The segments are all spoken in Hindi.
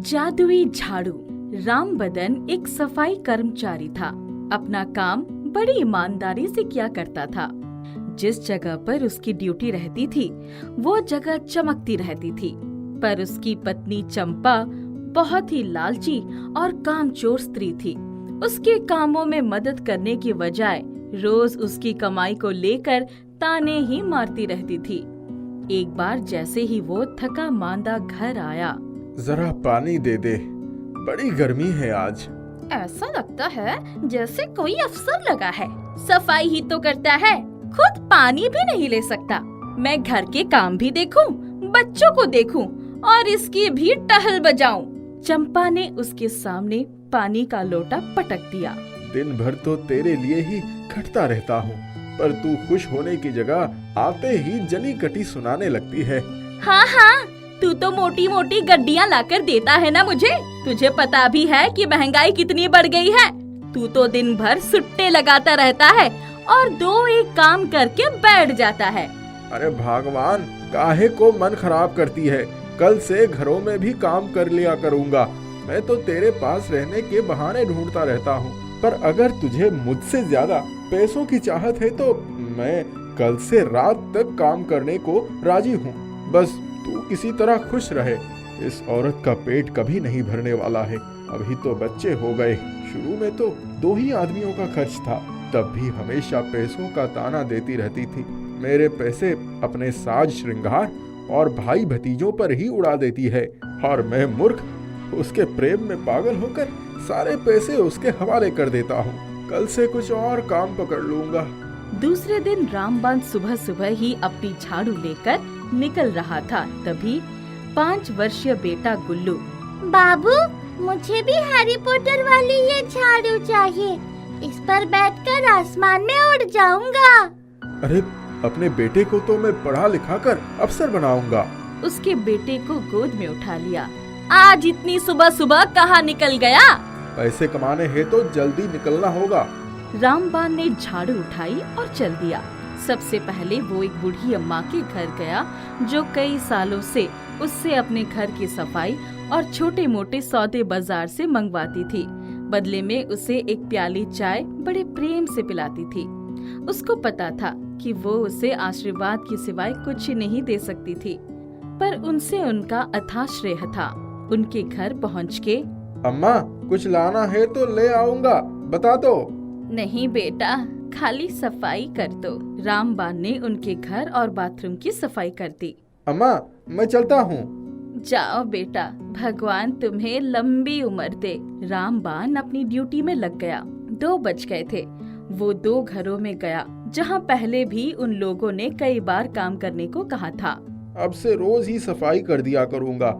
जादुई झाड़ू। रामबदन एक सफाई कर्मचारी था। अपना काम बड़ी ईमानदारी से किया करता था। जिस जगह पर उसकी ड्यूटी रहती थी वो जगह चमकती रहती थी। पर उसकी पत्नी चंपा बहुत ही लालची और कामचोर स्त्री थी। उसके कामों में मदद करने की बजाय रोज उसकी कमाई को लेकर ताने ही मारती रहती थी। एक बार जैसे ही वो थका मांदा घर आया, जरा पानी दे दे, बड़ी गर्मी है आज। ऐसा लगता है जैसे कोई अफसर लगा है। सफाई ही तो करता है, खुद पानी भी नहीं ले सकता। मैं घर के काम भी देखूं, बच्चों को देखूं और इसकी भी टहल बजाऊं। चंपा ने उसके सामने पानी का लोटा पटक दिया। दिन भर तो तेरे लिए ही खटता रहता हूँ, पर तू खुश होने की जगह आते ही जली कटी सुनाने लगती है। हाँ हाँ, तू तो मोटी मोटी गड्डियाँ लाकर देता है ना मुझे। तुझे पता भी है कि महंगाई कितनी बढ़ गई है। तू तो दिन भर सुट्टे लगाता रहता है और दो एक काम करके बैठ जाता है। अरे भगवान, काहे को मन खराब करती है। कल से घरों में भी काम कर लिया करूँगा। मैं तो तेरे पास रहने के बहाने ढूंढता रहता हूँ, पर अगर तुझे मुझसे ज्यादा पैसों की चाहत है तो मैं कल से रात तक काम करने को राजी हूँ। बस तू किसी तरह खुश रहे। इस औरत का पेट कभी नहीं भरने वाला है। अभी तो बच्चे हो गए। शुरू में तो 2 ही आदमियों का खर्च था, तब भी हमेशा पैसों का ताना देती रहती थी। मेरे पैसे अपने साज श्रृंगार और भाई भतीजों पर ही उड़ा देती है, और मैं मूर्ख उसके प्रेम में पागल होकर सारे पैसे उसके हवाले कर देता हूँ। कल से कुछ और काम पकड़ लूंगा। दूसरे दिन रामबान सुबह सुबह ही अपनी झाड़ू लेकर निकल रहा था। तभी 5 वर्षीय बेटा गुल्लू, बाबू, मुझे भी हैरी पॉटर वाली ये झाड़ू चाहिए। इस पर बैठकर आसमान में उड़ जाऊंगा। अरे, अपने बेटे को तो मैं पढ़ा लिखा कर अफसर बनाऊंगा। उसके बेटे को गोद में उठा लिया। आज इतनी सुबह सुबह कहाँ निकल गया? पैसे कमाने है तो जल्दी निकलना होगा। रामबान ने झाड़ू उठाई और चल दिया। सबसे पहले वो एक बूढ़ी अम्मा के घर गया जो कई सालों से उससे अपने घर की सफाई और छोटे मोटे सौदे बाजार से मंगवाती थी। बदले में उसे एक प्याली चाय बड़े प्रेम से पिलाती थी। उसको पता था कि वो उसे आशीर्वाद के सिवाय कुछ नहीं दे सकती थी, पर उनसे उनका अथाह स्नेह था। उनके घर पहुँच के, अम्मा, कुछ लाना है तो ले आऊंगा, बता दो। नहीं बेटा, खाली सफाई कर दो। रामबान ने उनके घर और बाथरूम की सफाई कर दी। अम्मा, मैं चलता हूँ। जाओ बेटा, भगवान तुम्हें लंबी उम्र दे। रामबान अपनी ड्यूटी में लग गया। 2 बज गए थे। वो 2 घरों में गया जहाँ पहले भी उन लोगों ने कई बार काम करने को कहा था। अब से रोज ही सफाई कर दिया करूँगा।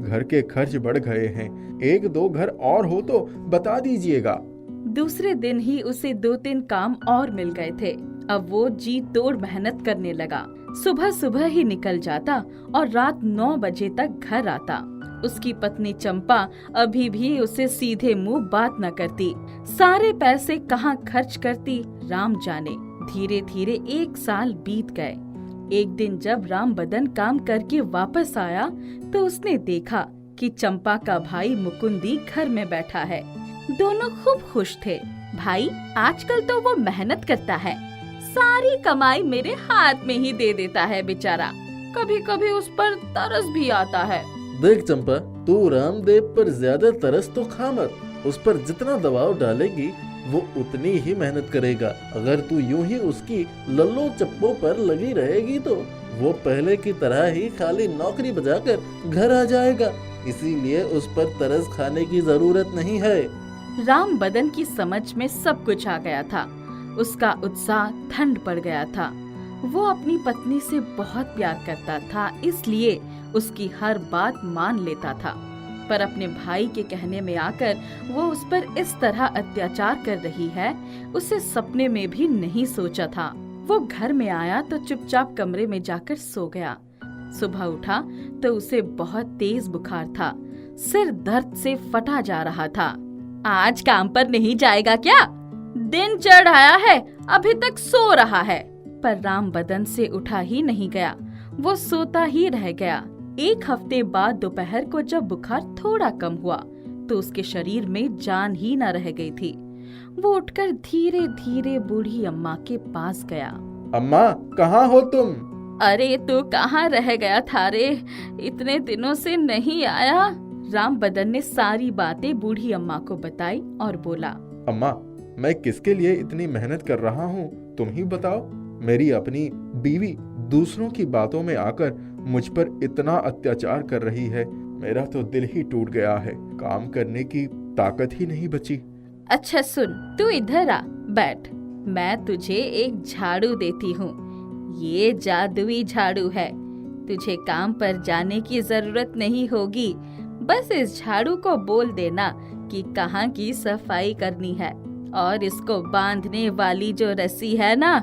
घर के खर्च बढ़ गए हैं। 1-2 घर और हो तो बता दीजिएगा। दूसरे दिन ही उसे 2-3 काम और मिल गए थे। अब वो जी तोड़ मेहनत करने लगा। सुबह सुबह ही निकल जाता और रात 9 बजे तक घर आता। उसकी पत्नी चंपा अभी भी उसे सीधे मुंह बात न करती। सारे पैसे कहाँ खर्च करती राम जाने। धीरे धीरे 1 साल बीत गए। एक दिन जब रामबदन काम करके वापस आया तो उसने देखा कि चंपा का भाई मुकुंदी घर में बैठा है। दोनों खूब खुश थे। भाई आजकल तो वो मेहनत करता है, सारी कमाई मेरे हाथ में ही दे देता है बेचारा। कभी कभी उस पर तरस भी आता है। देख चंपा, तू रामदेव पर ज्यादा तरस तो खा मत। उस पर जितना दबाव डालेगी वो उतनी ही मेहनत करेगा। अगर तू यूं ही उसकी लल्लो चप्पो पर लगी रहेगी तो वो पहले की तरह ही खाली नौकरी बजाकर घर आ जाएगा। इसीलिए उस पर तरस खाने की जरूरत नहीं है। रामबदन की समझ में सब कुछ आ गया था। उसका उत्साह ठंड पड़ गया था। वो अपनी पत्नी से बहुत प्यार करता था, इसलिए उसकी हर बात मान लेता था। पर अपने भाई के कहने में आकर वो उस पर इस तरह अत्याचार कर रही है, उसे सपने में भी नहीं सोचा था। वो घर में आया तो चुपचाप कमरे में जाकर सो गया। सुबह उठा तो उसे बहुत तेज बुखार था। सिर दर्द से फटा जा रहा था। आज काम पर नहीं जाएगा क्या? दिन चढ़ आया है, अभी तक सो रहा है। पर रामबदन से उठा ही नहीं गया। वो सोता ही रह गया। एक हफ्ते बाद दोपहर को जब बुखार थोड़ा कम हुआ तो उसके शरीर में जान ही न रह गई थी। वो उठकर धीरे धीरे बूढ़ी अम्मा के पास गया। अम्मा, कहाँ हो तुम? अरे तू कहाँ रह गया था रे, इतने दिनों से नहीं आया। राम बदन ने सारी बातें बूढ़ी अम्मा को बताई और बोला, अम्मा, मैं किसके लिए इतनी मेहनत कर रहा हूँ तुम ही बताओ। मेरी अपनी बीवी दूसरों की बातों में आकर मुझ पर इतना अत्याचार कर रही है, मेरा तो दिल ही टूट गया है। काम करने की ताकत ही नहीं बची। अच्छा सुन, तू इधर आ, बैठ। मैं तुझे एक झाड़ू देती हूँ। ये जादुई झाड़ू है, तुझे काम पर जाने की जरूरत नहीं होगी। बस इस झाड़ू को बोल देना कि कहाँ की सफाई करनी है, और इसको बांधने वाली जो रस्सी है ना,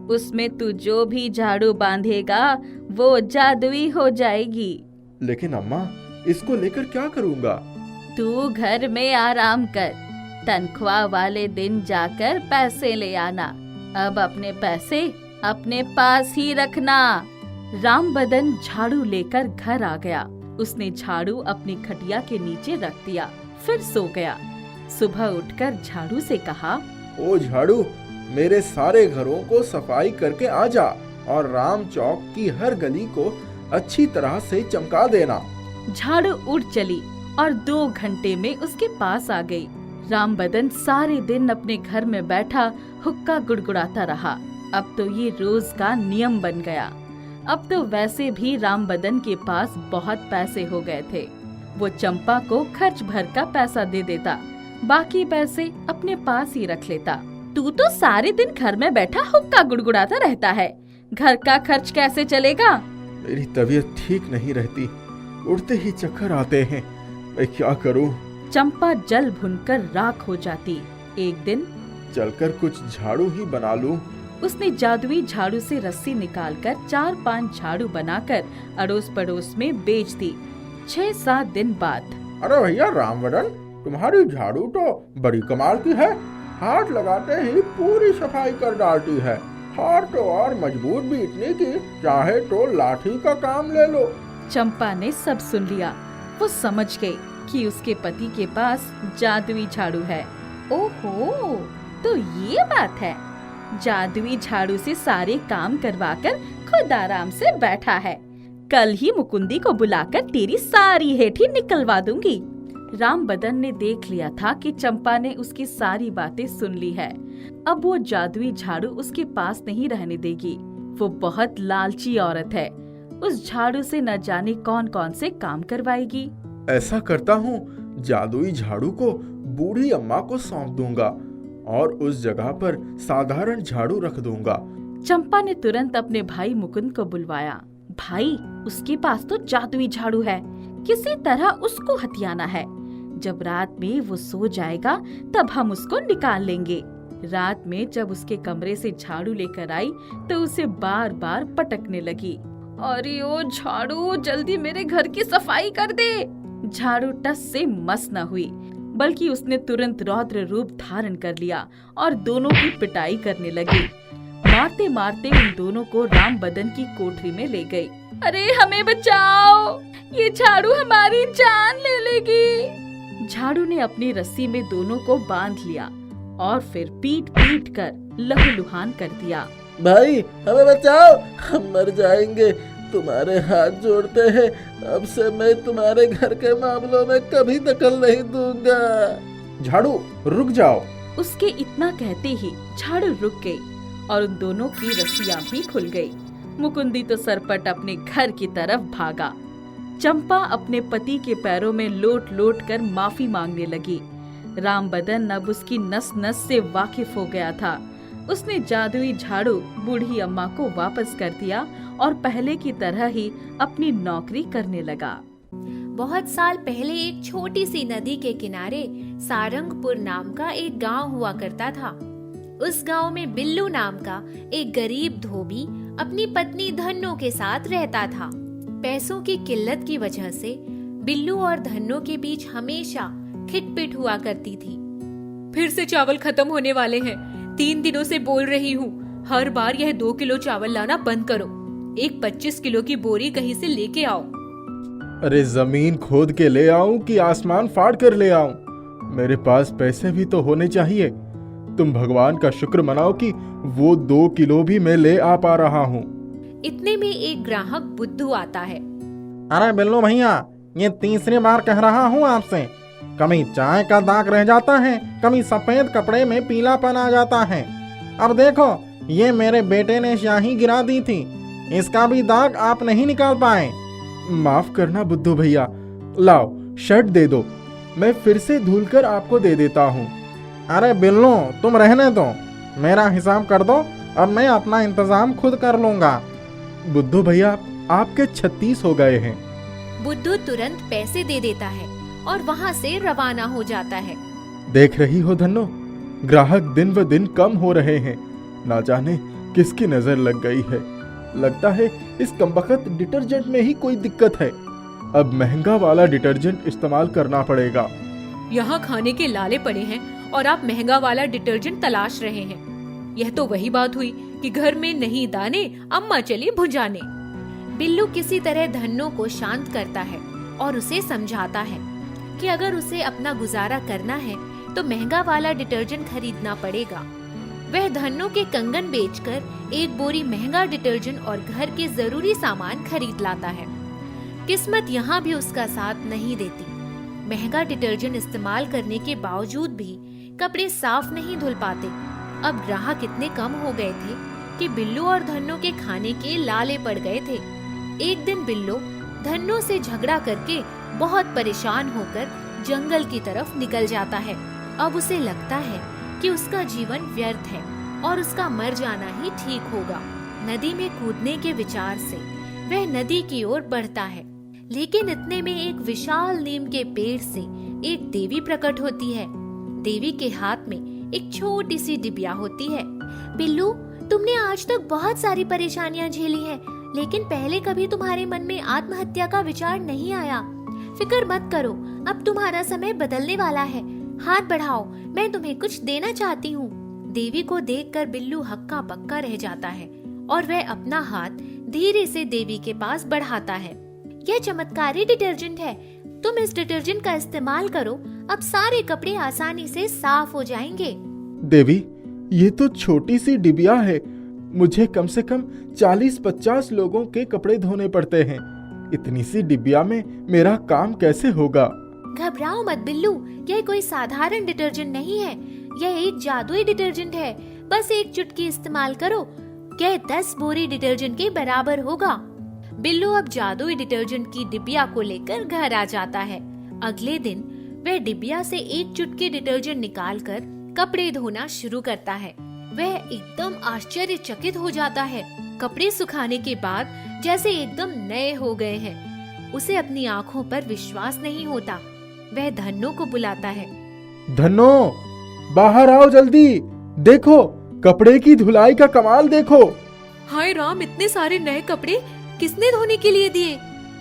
उसमें तू जो भी झाड़ू बांधेगा वो जादुई हो जाएगी। लेकिन अम्मा, इसको लेकर क्या करूँगा? तू घर में आराम कर, तनख्वाह वाले दिन जाकर पैसे ले आना। अब अपने पैसे अपने पास ही रखना। राम बदन झाड़ू लेकर घर आ गया। उसने झाड़ू अपनी खटिया के नीचे रख दिया, फिर सो गया। सुबह उठकर झाड़ू से कहा, ओ झाड़ू, मेरे सारे घरों को सफाई करके आ जा और राम चौक की हर गली को अच्छी तरह से चमका देना। झाड़ू उड़ चली और 2 घंटे में उसके पास आ गई। राम बदन सारे दिन अपने घर में बैठा हुक्का गुड़गुड़ाता रहा। अब तो ये रोज का नियम बन गया। अब तो वैसे भी राम बदन के पास बहुत पैसे हो गए थे। वो चंपा को खर्च भर का पैसा दे देता, बाकी पैसे अपने पास ही रख लेता। तू तो सारे दिन घर में बैठा हुक्का गुड़गुड़ाता रहता है, घर का खर्च कैसे चलेगा? मेरी तबीयत ठीक नहीं रहती, उठते ही चक्कर आते हैं, मैं क्या करूं? चंपा जल भुनकर राख हो जाती। एक दिन चलकर कुछ झाड़ू ही बना लूं। उसने जादुई झाड़ू से रस्सी निकालकर 4-5 झाड़ू बनाकर अड़ोस पड़ोस में बेच दी। 6-7 दिन बाद, अरे भैया राम बदन, तुम्हारी झाड़ू तो बड़ी कमाल की है, हाथ लगाते ही पूरी सफाई कर डालती है। हाथ तो और मजबूत भी इतनी कि चाहे तो लाठी का काम ले लो। चंपा ने सब सुन लिया। वो समझ गई कि उसके पति के पास जादुई झाड़ू है। ओहो, तो ये बात है। जादुई झाड़ू से सारे काम करवाकर खुद आराम से बैठा है। कल ही मुकुंदी को बुलाकर तेरी सारी हेठी निकलवा दूंगी। राम बदन ने देख लिया था कि चंपा ने उसकी सारी बातें सुन ली है। अब वो जादुई झाड़ू उसके पास नहीं रहने देगी। वो बहुत लालची औरत है। उस झाड़ू से न जाने कौन कौन से काम करवाएगी। ऐसा करता हूँ, जादुई झाड़ू को बूढ़ी अम्मा को सौंप दूंगा और उस जगह पर साधारण झाड़ू रख दूंगा। चंपा ने तुरंत अपने भाई मुकुंद को बुलवाया। भाई, उसके पास तो जादुई झाड़ू है, किसी तरह उसको हथियाना है। जब रात में वो सो जाएगा तब हम उसको निकाल लेंगे। रात में जब उसके कमरे से झाड़ू लेकर आई तो उसे बार बार पटकने लगी। अरे ओ झाड़ू, जल्दी मेरे घर की सफाई कर दे। झाड़ू टस से मस न हुई, बल्कि उसने तुरंत रौद्र रूप धारण कर लिया और दोनों की पिटाई करने लगी। मारते मारते उन दोनों को राम बदन की कोठरी में ले गई। अरे हमें बचाओ, ये झाड़ू हमारी जान ले लेगी। झाड़ू ने अपनी रस्सी में दोनों को बांध लिया और फिर पीट पीट कर लहूलुहान कर दिया। भाई, हमें बचाओ, हम मर जाएंगे, तुम्हारे हाथ जोड़ते हैं, अब से मैं तुम्हारे घर के मामलों में कभी दखल नहीं दूंगा। झाड़ू, रुक जाओ। उसके इतना कहते ही झाड़ू रुक गई और उन दोनों की रस्सियां भी खुल गई। मुकुंदी तो सरपट अपने घर की तरफ भागा। चंपा अपने पति के पैरों में लोट लोट कर माफी मांगने लगी। राम बदन अब उसकी नस नस से वाकिफ हो गया था। उसने जादुई झाड़ू बूढ़ी अम्मा को वापस कर दिया और पहले की तरह ही अपनी नौकरी करने लगा। बहुत साल पहले एक छोटी सी नदी के किनारे सारंगपुर नाम का एक गांव हुआ करता था। उस गांव में बिल्लू नाम का एक गरीब धोबी अपनी पत्नी धन्नो के साथ रहता था। पैसों की किल्लत की वजह से बिल्लू और धन्नो के बीच हमेशा खिटपिट हुआ करती थी। फिर से चावल खत्म होने वाले हैं, 3 दिनों से बोल रही हूँ, हर बार यह 2 किलो चावल लाना बंद करो। एक 25 किलो की बोरी कहीं से लेके आओ। अरे जमीन खोद के ले आऊं कि आसमान फाड़ कर ले आऊं? मेरे पास पैसे भी तो होने चाहिए। तुम भगवान का शुक्र मनाओ कि वो 2 किलो भी मैं ले आ पा रहा हूँ। इतने में एक ग्राहक बुद्धू आता है। अरे बिल्लू भैया, ये तीसरी बार कह रहा हूँ आपसे, कभी चाय का दाग रह जाता है, कभी सफेद कपड़े में पीलापन आ जाता है। अब देखो, ये मेरे बेटे ने स्याही गिरा दी थी, इसका भी दाग आप नहीं निकाल पाए। माफ करना बुद्धू भैया, लाओ शर्ट दे दो, मैं फिर से धुल कर आपको दे देता हूँ। अरे बिल्लू, तुम रहने दो, मेरा हिसाब कर दो, अब मैं अपना इंतजाम खुद कर लूंगा। बुद्धू भैया, आपके 36 हो गए हैं। बुद्धू तुरंत पैसे दे देता है और वहाँ से रवाना हो जाता है। देख रही हो धन्नो, ग्राहक दिन व दिन कम हो रहे हैं। ना जाने किसकी नजर लग गई है। लगता है इस कमबख्त डिटर्जेंट में ही कोई दिक्कत है। अब महंगा वाला डिटर्जेंट इस्तेमाल करना पड़ेगा। यहाँ खाने के लाले पड़े हैं और आप महंगा वाला डिटर्जेंट तलाश रहे हैं। यह तो वही बात हुई कि घर में नहीं दाने, अम्मा चली भुंजाने। बिल्लू किसी तरह धन्नो को शांत करता है और उसे समझाता है कि अगर उसे अपना गुजारा करना है तो महंगा वाला डिटर्जेंट खरीदना पड़ेगा। वह धन्नो के कंगन बेचकर एक बोरी महंगा डिटर्जेंट और घर के जरूरी सामान खरीद लाता है। किस्मत यहाँ भी उसका साथ नहीं देती। महंगा डिटर्जेंट इस्तेमाल करने के बावजूद भी कपड़े साफ नहीं धुल पाते। अब ग्राहक इतने कम हो गए थे कि बिल्लू और धन्नो के खाने के लाले पड़ गए थे। एक दिन बिल्लू धन्नो से झगड़ा करके बहुत परेशान होकर जंगल की तरफ निकल जाता है। अब उसे लगता है कि उसका जीवन व्यर्थ है और उसका मर जाना ही ठीक होगा। नदी में कूदने के विचार से वह नदी की ओर बढ़ता है, लेकिन इतने में एक विशाल नीम के पेड़ से एक देवी प्रकट होती है। देवी के हाथ में एक छोटी सी डिबिया होती है। बिल्लू, तुमने आज तक बहुत सारी परेशानियां झेली हैं, लेकिन पहले कभी तुम्हारे मन में आत्महत्या का विचार नहीं आया। फिक्र मत करो, अब तुम्हारा समय बदलने वाला है। हाथ बढ़ाओ, मैं तुम्हें कुछ देना चाहती हूँ। देवी को देखकर बिल्लू हक्का बक्का रह जाता है और वह अपना हाथ धीरे से देवी के पास बढ़ाता है। यह चमत्कारी डिटर्जेंट है, तुम इस डिटर्जेंट का इस्तेमाल करो, अब सारे कपड़े आसानी से साफ हो जाएंगे। देवी, ये तो छोटी सी डिबिया है। मुझे कम से कम 40-50 लोगों के कपड़े धोने पड़ते हैं। इतनी सी डिबिया में मेरा काम कैसे होगा? घबराओ मत बिल्लू, यह कोई साधारण डिटर्जेंट नहीं है, यह एक जादुई डिटर्जेंट है। बस एक चुटकी इस्तेमाल करो, यह 10 बोरी डिटर्जेंट के बराबर होगा। बिल्लू अब जादुई डिटर्जेंट की डिबिया को लेकर घर आ जाता है। अगले दिन वह डिबिया से एक चुटकी डिटर्जेंट निकालकर कपड़े धोना शुरू करता है। वह एकदम आश्चर्यचकित हो जाता है। कपड़े सुखाने के बाद जैसे एकदम नए हो गए हैं। उसे अपनी आंखों पर विश्वास नहीं होता। वह धन्नो को बुलाता है। धन्नो, बाहर आओ जल्दी, देखो कपड़े की धुलाई का कमाल देखो। हाय राम, इतने सारे नए कपड़े किसने धोने के लिए दिए?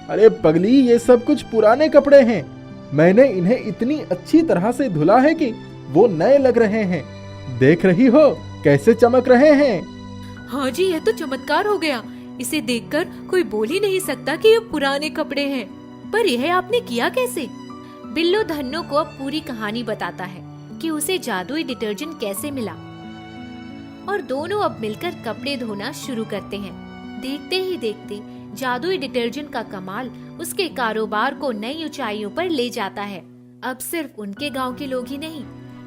अरे पगली, ये सब कुछ पुराने कपड़े हैं। मैंने इन्हें इतनी अच्छी तरह से धुला है कि वो नए लग रहे हैं। देख रही हो कैसे चमक रहे हैं। हाँ जी, यह तो चमत्कार हो गया। इसे देखकर कोई बोल ही नहीं सकता कि ये पुराने कपड़े हैं। पर यह आपने किया कैसे? बिल्लू धन्नो को अब पूरी कहानी बताता है कि उसे जादुई डिटर्जेंट कैसे मिला और दोनों अब मिलकर कपड़े धोना शुरू करते हैं। देखते ही देखते जादुई डिटर्जेंट का कमाल उसके कारोबार को नई ऊंचाइयों पर ले जाता है। अब सिर्फ उनके गांव के लोग ही नहीं,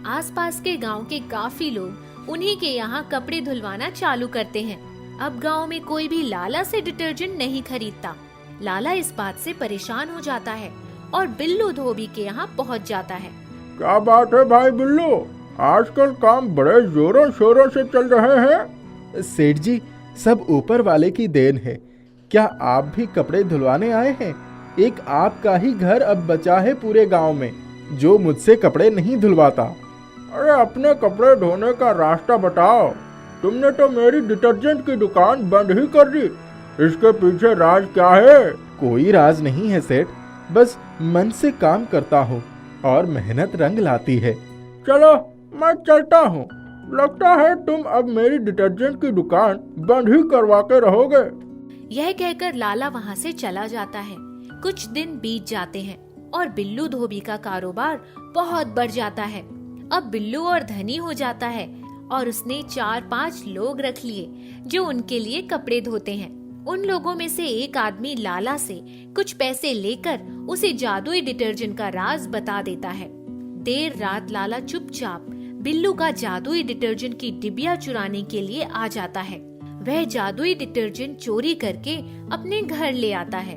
आसपास के गांव के काफी लोग उन्हीं के यहाँ कपड़े धुलवाना चालू करते हैं। अब गांव में कोई भी लाला से डिटर्जेंट नहीं खरीदता। लाला इस बात से परेशान हो जाता है और बिल्लू धोबी के यहाँ पहुँच जाता है। क्या बात है भाई बिल्लू, आजकल काम बड़े जोरों शोरों से चल रहे हैं। सेठ जी, सब ऊपर वाले की देन है। क्या आप भी कपड़े धुलवाने आए हैं? एक आपका ही घर अब बचा है पूरे गांव में जो मुझसे कपड़े नहीं धुलवाता। अरे अपने कपड़े धोने का रास्ता बताओ। तुमने तो मेरी डिटर्जेंट की दुकान बंद ही कर दी। इसके पीछे राज क्या है? कोई राज नहीं है सेठ, बस मन से काम करता हूँ और मेहनत रंग लाती है। चलो मैं चलता हूँ। लगता है तुम अब मेरी डिटर्जेंट की दुकान बंद ही करवा के रहोगे। यह कहकर लाला वहाँ से चला जाता है। कुछ दिन बीत जाते हैं और बिल्लू धोबी का कारोबार बहुत बढ़ जाता है। अब बिल्लू और धनी हो जाता है और उसने 4-5 लोग रख लिए जो उनके लिए कपड़े धोते हैं। उन लोगों में से एक आदमी लाला से कुछ पैसे लेकर उसे जादुई डिटर्जेंट का राज बता देता है। देर रात लाला चुपचाप बिल्लू का जादुई डिटर्जेंट की डिबिया चुराने के लिए आ जाता है। वह जादुई डिटर्जेंट चोरी करके अपने घर ले आता है।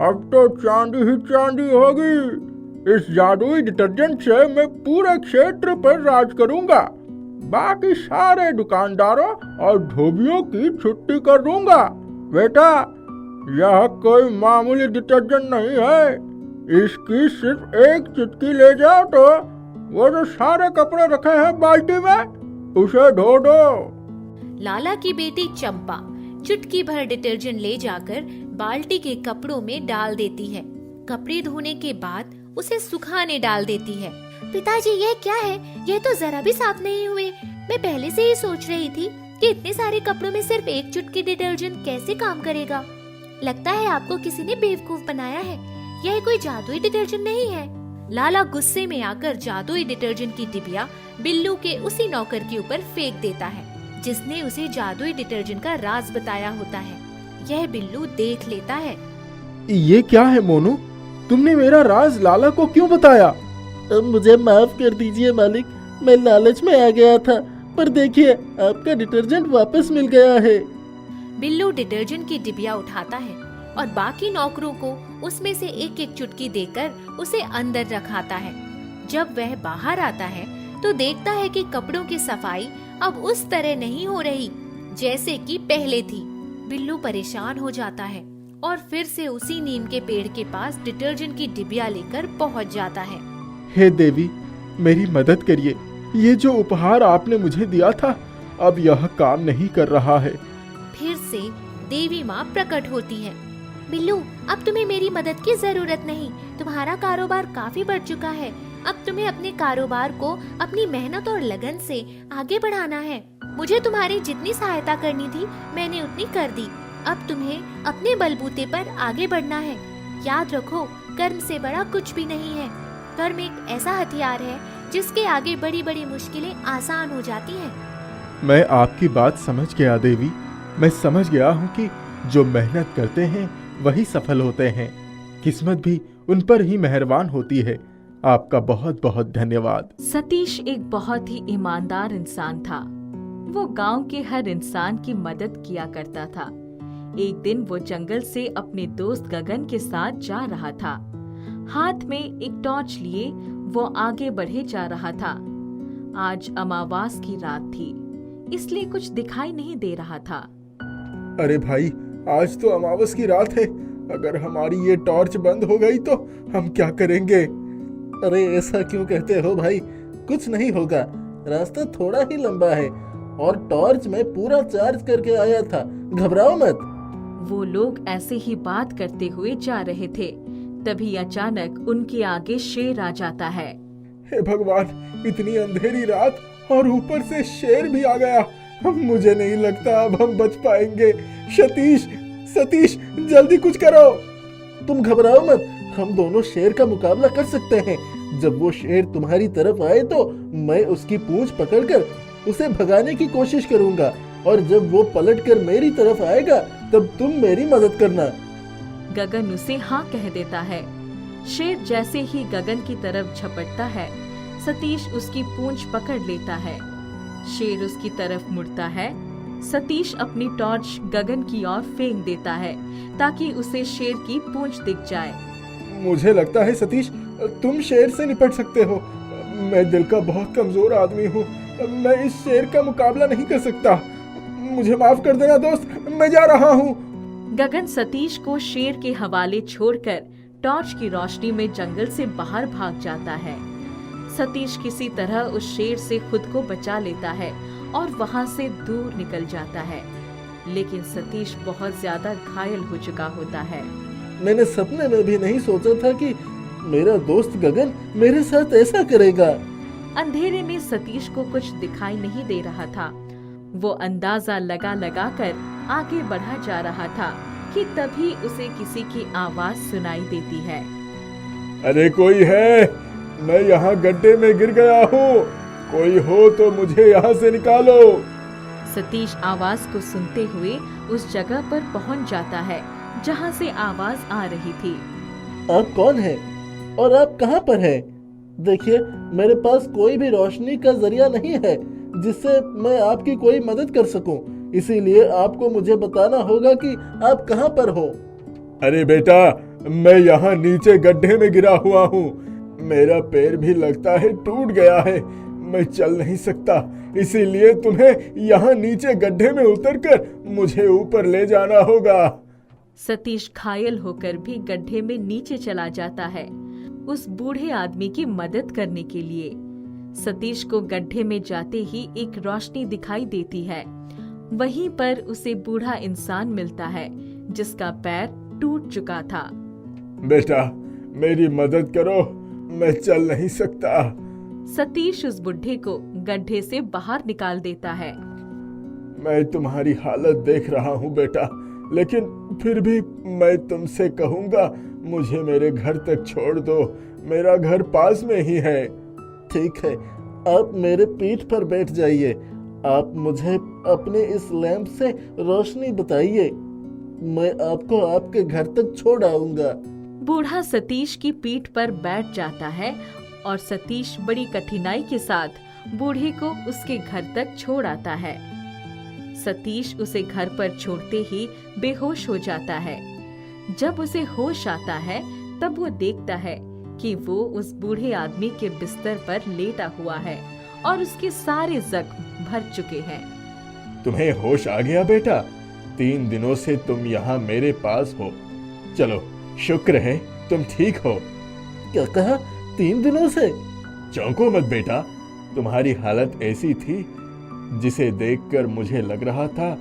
अब तो चांदी ही चांदी होगी। इस जादुई डिटर्जेंट से मैं पूरे क्षेत्र पर राज करूंगा। बाकी सारे दुकानदारों और धोबियों की छुट्टी कर दूंगा। बेटा, यह कोई मामूली डिटर्जेंट नहीं है। इसकी सिर्फ एक चुटकी ले जाओ तो वो जो सारे कपड़े रखे हैं बाल्टी में, उसे धो दो। लाला की बेटी चंपा चुटकी भर डिटर्जेंट ले जाकर बाल्टी के कपड़ों में डाल देती है। कपड़े धोने के बाद उसे सुखाने डाल देती है। पिताजी, ये क्या है? ये तो जरा भी साफ नहीं हुए। मैं पहले से ही सोच रही थी कि इतने सारे कपड़ों में सिर्फ एक चुटकी डिटर्जेंट कैसे काम करेगा। लगता है आपको किसी ने बेवकूफ बनाया है। यह कोई जादुई डिटर्जेंट नहीं है। लाला गुस्से में आकर जादुई डिटर्जेंट की डिबिया बिल्लू के उसी नौकर के ऊपर फेंक देता है जिसने उसे जादुई डिटर्जेंट का राज बताया होता है। यह बिल्लू देख लेता है। ये क्या है मोनू? तुमने मेरा राज लाला को क्यों बताया? मुझे माफ कर दीजिए मालिक, मैं लालच में आ गया था। पर देखिए, आपका डिटर्जेंट वापस मिल गया है। बिल्लू डिटर्जेंट की डिबिया उठाता है और बाकी नौकरों को उसमें से एक एक चुटकी देकर उसे अंदर रखाता है। जब वह बाहर आता है तो देखता है कि कपड़ों की सफाई अब उस तरह नहीं हो रही जैसे कि पहले थी। बिल्लू परेशान हो जाता है और फिर से उसी नीम के पेड़ के पास डिटर्जेंट की डिबिया लेकर पहुंच जाता है। हे देवी, मेरी मदद करिए। ये जो उपहार आपने मुझे दिया था, अब यह काम नहीं कर रहा है। फिर से देवी माँ प्रकट होती है। बिल्लू, अब तुम्हें मेरी मदद की जरूरत नहीं। तुम्हारा कारोबार काफी बढ़ चुका है। अब तुम्हें अपने कारोबार को अपनी मेहनत और लगन से आगे बढ़ाना है। मुझे तुम्हारी जितनी सहायता करनी थी मैंने उतनी कर दी। अब तुम्हें अपने बलबूते पर आगे बढ़ना है। याद रखो, कर्म से बड़ा कुछ भी नहीं है। कर्म एक ऐसा हथियार है जिसके आगे बड़ी बड़ी मुश्किलें आसान हो जाती हैं। मैं आपकी बात समझ गया देवी। मैं समझ गया हूँ कि जो मेहनत करते हैं वही सफल होते हैं। किस्मत भी उन पर ही मेहरबान होती है। आपका बहुत बहुत धन्यवाद। सतीश एक बहुत ही ईमानदार इंसान था। वो गांव के हर इंसान की मदद किया करता था। एक दिन वो जंगल से अपने दोस्त गगन के साथ जा रहा था। हाथ में एक टॉर्च लिए वो आगे बढ़े जा रहा था। आज अमावास की रात थी, इसलिए कुछ दिखाई नहीं दे रहा था। अरे भाई, आज तो अमावस की रात है। अगर हमारी ये टॉर्च बंद हो गई तो हम क्या करेंगे? अरे ऐसा क्यों कहते हो भाई? कुछ नहीं होगा, रास्ता थोड़ा ही लंबा है और टॉर्च में पूरा चार्ज करके आया था, घबराओ मत। वो लोग ऐसे ही बात करते हुए जा रहे थे, तभी अचानक उनके आगे शेर आ जाता है। हे भगवान, इतनी अंधेरी रात और ऊपर से शेर भी आ गया। मुझे नहीं लगता अब हम बच पाएंगे। सतीश, जल्दी कुछ करो। तुम घबराओ मत, हम दोनों शेर का मुकाबला कर सकते हैं। जब वो शेर तुम्हारी तरफ आए तो मैं उसकी पूंछ पकड़कर उसे भगाने की कोशिश करूंगा, और जब वो पलटकर मेरी तरफ आएगा तब तुम मेरी मदद करना। गगन उसे हाँ कह देता है। शेर जैसे ही गगन की तरफ झपटता है, सतीश उसकी पूंछ पकड़ लेता है। शेर उसकी तरफ मुड़ता है। सतीश अपनी टॉर्च गगन की ओर फेंक देता है ताकि उसे शेर की पूंछ दिख जाए। मुझे लगता है सतीश, तुम शेर से निपट सकते हो। मैं दिल का बहुत कमजोर आदमी हूँ। मैं इस शेर का मुकाबला नहीं कर सकता। मुझे माफ कर देना दोस्त, मैं जा रहा हूँ। गगन सतीश को शेर के हवाले छोड़कर टॉर्च की रोशनी में जंगल से बाहर भाग जाता है। सतीश किसी तरह उस शेर से खुद को बचा लेता है और वहां से दूर निकल जाता है, लेकिन सतीश बहुत ज्यादा घायल हो चुका होता है। मैंने सपने में भी नहीं सोचा था कि मेरा दोस्त गगन मेरे साथ ऐसा करेगा। अंधेरे में सतीश को कुछ दिखाई नहीं दे रहा था। वो अंदाजा लगा कर आगे बढ़ा जा रहा था कि तभी उसे किसी की आवाज सुनाई देती है। अरे कोई है? मैं यहाँ गड्ढे में गिर गया हूँ, कोई हो तो मुझे यहाँ से निकालो। सतीश आवाज को सुनते हुए उस जगह पर पहुंच जाता है जहां से आवाज आ रही थी। आप कौन हैं और आप कहाँ पर हैं? देखिए, मेरे पास कोई भी रोशनी का जरिया नहीं है जिससे मैं आपकी कोई मदद कर सकूं। इसीलिए आपको मुझे बताना होगा कि आप कहाँ पर हो। अरे बेटा, मैं यहाँ नीचे गड्ढे में गिरा हुआ हूँ। मेरा पैर भी लगता है टूट गया है, मैं चल नहीं सकता। इसीलिए तुम्हें यहाँ नीचे गड्ढे में उतरकर मुझे ऊपर ले जाना होगा। सतीश घायल होकर भी गड्ढे में नीचे चला जाता है उस बूढ़े आदमी की मदद करने के लिए। सतीश को गड्ढे में जाते ही एक रोशनी दिखाई देती है। वहीं पर उसे बूढ़ा इंसान मिलता है जिसका पैर टूट चुका था। बेटा, मेरी मदद करो, मैं चल नहीं सकता। सतीश उस बुढ़े को गड्ढे से बाहर निकाल देता है। मैं तुम्हारी हालत देख रहा हूँ बेटा, लेकिन फिर भी मैं तुमसे कहूँगा, मुझे मेरे घर तक छोड़ दो। मेरा घर पास में ही है। ठीक है, आप मेरे पीठ पर बैठ जाइए। आप मुझे अपने इस लैंप से रोशनी बताइए, मैं आपको आपके घर तक छोड़ आऊंगा। बूढ़ा सतीश की पीठ पर बैठ जाता है और सतीश बड़ी कठिनाई के साथ बूढ़े को उसके घर तक छोड़ आता है। सतीश उसे घर पर छोड़ते ही बेहोश हो जाता है। जब उसे होश आता है तब वो देखता है कि वो उस बूढ़े आदमी के बिस्तर पर लेटा हुआ है और उसके सारे जख्म भर चुके हैं। तुम्हें होश आ गया बेटा? 3 दिनों से तुम यहाँ मेरे पास हो। चलो, शुक्र है तुम ठीक हो। क्या कहा? 3 दिनों से? चौंको मत बेटा, तुम्हारी हालत ऐसी थी जिसे देखकर मुझे लग रहा था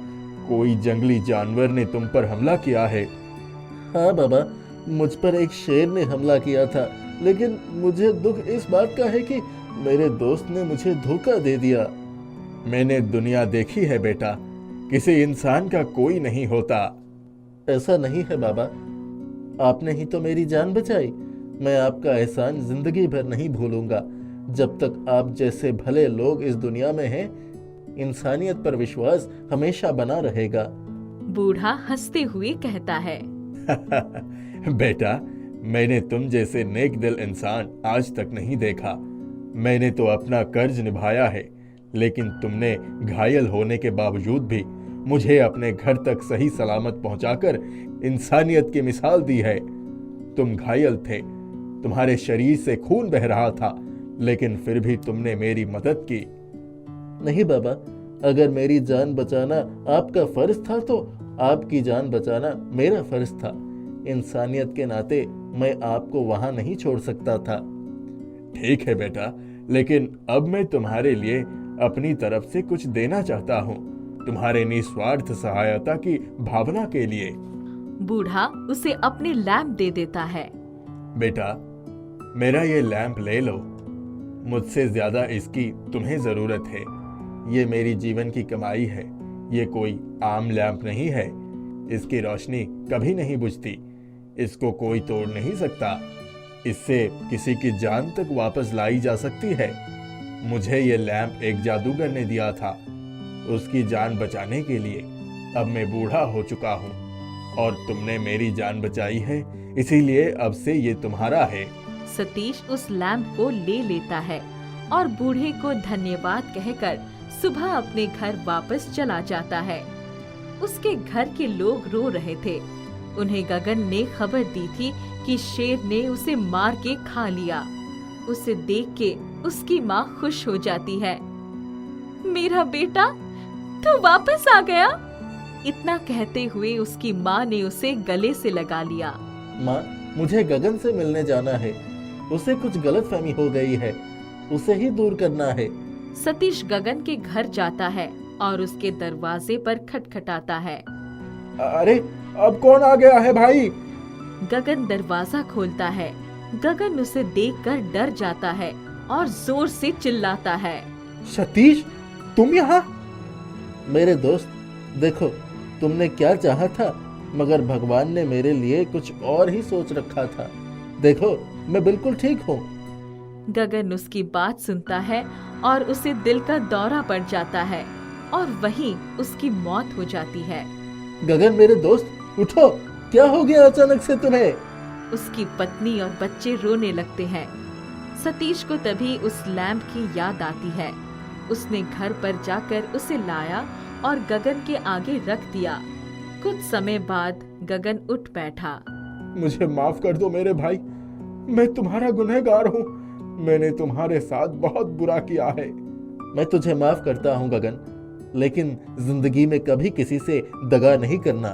कोई जंगली जानवर ने तुम पर हमला किया है। हाँ बाबा, मुझ पर एक शेर ने हमला किया था, लेकिन मुझे दुख इस बात का है कि मेरे दोस्त ने मुझे धोखा दे दिया। मैंने दुनिया देखी है बेटा, किसी इंसान का कोई नहीं होता। ऐसा नहीं है बाबा, आपने ही तो मेरी जान बचाई। मैं आपका एहसान जिंदगी भर नहीं भूलूंगा। जब तक आप जैसे भले लोग इस दुनिया में हैं, इंसानियत पर विश्वास हमेशा बना रहेगा। बूढ़ा हंसते हुए कहता है। बेटा, मैंने तुम जैसे नेक दिल इंसान आज तक नहीं देखा। मैंने तो अपना कर्ज निभाया है, लेकिन तुमने घायल होने के बावजूद भी मुझे अपने घर तक सही सलामत पहुंचाकर इंसानियत की मिसाल दी है। तुम घायल थे, तुम्हारे शरीर से खून बह रहा था, लेकिन फिर भी तुमने मेरी मदद की। नहीं बाबा, अगर मेरी जान बचाना आपका फर्ज था तो आपकी जान बचाना मेरा फर्ज था। इंसानियत के नाते मैं आपको वहां नहीं छोड़ सकता था। ठीक है बेटा, लेकिन अब मैं तुम्हारे लिए अपनी तरफ से कुछ देना चाहता हूँ, तुम्हारे निस्वार्थ सहायता की भावना के लिए। बूढ़ा उसे अपने लैंप दे देता है। बेटा, मेरा ये लैंप ले लो। मुझसे ज्यादा इसकी तुम्हें जरूरत है। ये मेरी जीवन की कमाई है। ये कोई आम लैंप नहीं है। इसकी रोशनी कभी नहीं बुझती। इसको कोई तोड़ नहीं सकता। इससे किसी की जान तक वापस लाई जा सकती है। मुझे ये लैंप एक जादूगर ने दिया था, उसकी जान बचाने के लिए। अब मैं बूढ़ा हो चुका हूँ और तुमने मेरी जान बचाई है, इसीलिए अब से ये तुम्हारा है। सतीश उस लैंप को ले लेता है और बूढ़े को धन्यवाद कहकर सुबह अपने घर वापस चला जाता है। उसके घर के लोग रो रहे थे। उन्हें गगन ने खबर दी थी कि शेर ने उसे मार के खा लिया। उसे देख के उसकी माँ खुश हो जाती है। मेरा बेटा, तू वापस आ गया। इतना कहते हुए उसकी माँ ने उसे गले से लगा लिया। माँ, मुझे गगन से मिलने जाना है। उसे कुछ गलतफहमी हो गई है, उसे ही दूर करना है। सतीश गगन के घर जाता है और उसके दरवाजे पर खटखटाता है। अरे, अब कौन आ गया है भाई? गगन दरवाजा खोलता है। गगन उसे देखकर डर जाता है और जोर से चिल्लाता है। सतीश, तुम यहाँ? मेरे दोस्त, देखो तुमने क्या चाहा था, मगर भगवान ने मेरे लिए कुछ और ही सोच रखा था। देखो, मैं बिल्कुल ठीक हूँ। गगन उसकी बात सुनता है और उसे दिल का दौरा पड़ जाता है और वहीं उसकी मौत हो जाती है। गगन मेरे दोस्त, उठो, क्या हो गया अचानक से तुम्हें? उसकी पत्नी और बच्चे रोने लगते हैं। सतीश को तभी उस लैंप की याद आती है। उसने घर पर जाकर उसे लाया और गगन के आगे रख दिया। कुछ समय बाद गगन उठ बैठा। मुझे माफ कर दो मेरे भाई, मैं तुम्हारा गुनहगार हूँ। मैंने तुम्हारे साथ बहुत बुरा किया है। मैं तुझे माफ करता हूँ गगन, लेकिन जिंदगी में कभी किसी से दगा नहीं करना।